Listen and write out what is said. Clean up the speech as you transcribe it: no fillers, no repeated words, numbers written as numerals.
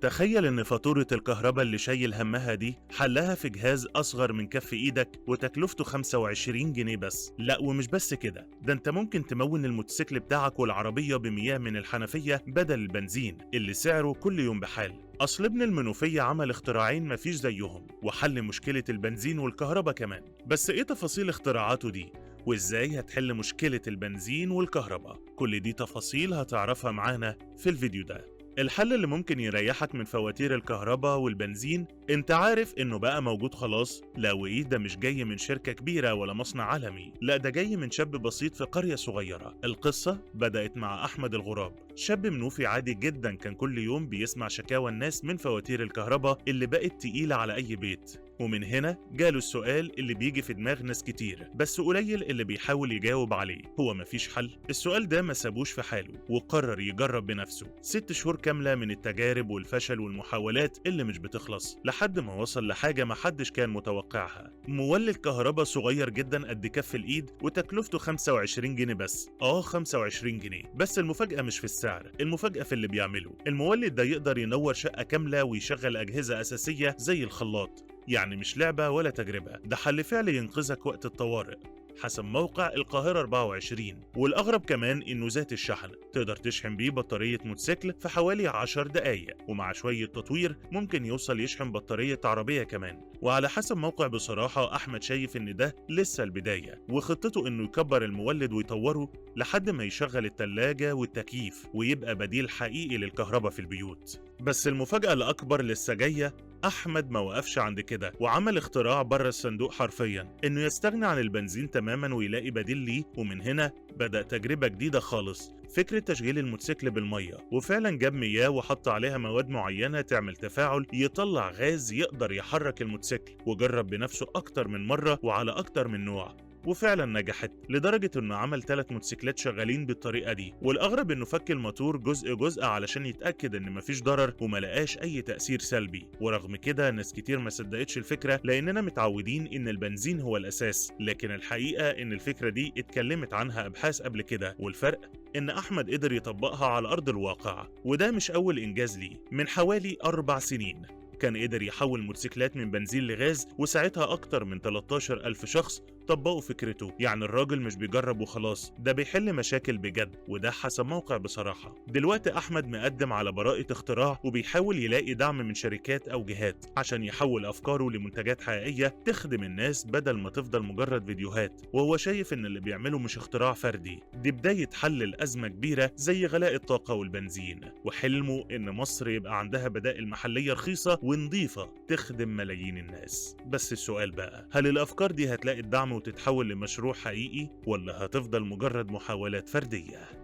تخيل إن فاتورة الكهرباء اللي شايل همها دي حلها في جهاز أصغر من كف إيدك وتكلفته 25 جنيه بس. لا ومش بس كده، ده أنت ممكن تمون الموتوسيكل بتاعك والعربية بمياه من الحنفية بدل البنزين اللي سعره كل يوم بحال. أصل ابن المنوفية عمل اختراعين مفيش زيهم وحل مشكلة البنزين والكهرباء كمان. بس إيه تفاصيل اختراعاته دي؟ وإزاي هتحل مشكلة البنزين والكهرباء؟ كل دي تفاصيل هتعرفها معانا في الفيديو ده. الحل اللي ممكن يريحك من فواتير الكهرباء والبنزين انت عارف انه بقى موجود خلاص. لا وايه ده مش جاي من شركة كبيرة ولا مصنع عالمي، لا ده جاي من شاب بسيط في قرية صغيرة. القصة بدأت مع أحمد الغراب، شاب منوفي عادي جدا كان كل يوم بيسمع شكاوى الناس من فواتير الكهرباء اللي بقت تقيلة على أي بيت. ومن هنا جاله السؤال اللي بيجي في دماغ ناس كتير بس قليل اللي بيحاول يجاوب عليه، هو مفيش حل؟ السؤال ده ما سابوش في حاله وقرر يجرب بنفسه 6 شهور كاملة من التجارب والفشل والمحاولات اللي مش بتخلص لحد ما وصل لحاجة محدش كان متوقعها. مولد كهرباء صغير جدا قد كف الإيد وتكلفته 25 جنيه بس. 25 جنيه بس. المفاجأة مش في السعر، المفاجأة في اللي بيعمله. المولد ده يقدر ينور شقة كاملة ويشغل أجهزة أساسية زي الخلاط، يعني مش لعبة ولا تجربة، ده حل فعلي ينقذك وقت الطوارئ حسب موقع القاهرة 24. والأغرب كمان إنه ذات الشحن، تقدر تشحن بيه بطارية موتوسيكل في حوالي 10 دقايق، ومع شوية تطوير ممكن يوصل يشحن بطارية عربية كمان. وعلى حسب موقع بصراحة أحمد شايف إن ده لسه البداية، وخطته إنه يكبر المولد ويطوره لحد ما يشغل التلاجة والتكييف ويبقى بديل حقيقي للكهرباء في البيوت. بس المفاجأة الأكبر لسه جاية. أحمد ما وقفش عند كده وعمل اختراع بره الصندوق حرفيا، إنه يستغني عن البنزين تماما ويلاقي بديل ليه. ومن هنا بدأ تجربة جديدة خالص، فكرة تشغيل الموتوسيكل بالمية. وفعلا جاب مياه وحط عليها مواد معينة تعمل تفاعل يطلع غاز يقدر يحرك الموتوسيكل، وجرب بنفسه أكتر من مرة وعلى أكتر من نوع وفعلا نجحت، لدرجة انه عمل 3 موتوسيكلات شغالين بالطريقة دي. والاغرب انه فك الموتور جزء جزء علشان يتأكد ان مفيش ضرر وما لقاش اي تأثير سلبي. ورغم كده ناس كتير ما صدقتش الفكرة لاننا متعودين ان البنزين هو الاساس، لكن الحقيقة ان الفكرة دي اتكلمت عنها ابحاث قبل كده، والفرق ان احمد قدر يطبقها على ارض الواقع. وده مش اول انجاز ليه. من حوالي 4 سنين كان قدر يحول موتوسيكلات من بنزين لغاز، وساعتها أكتر من 13,000 شخص طبقوا فكرته. يعني الراجل مش بيجرب وخلاص، ده بيحل مشاكل بجد، وده حسب موقع بصراحة. دلوقتي أحمد مقدم على براءة اختراع وبيحاول يلاقي دعم من شركات أو جهات عشان يحول أفكاره لمنتجات حقيقية تخدم الناس بدل ما تفضل مجرد فيديوهات. وهو شايف إن اللي بيعمله مش اختراع فردي، دي بداية حل الأزمة كبيرة زي غلاء الطاقة والبنزين، وحلمه إن مصر يبقى عندها بدائل محلية رخيصة ونضيفة تخدم ملايين الناس. بس السؤال بقى، هل الأفكار دي هتلاقي الدعم وتتحول لمشروع حقيقي ولا هتفضل مجرد محاولات فردية؟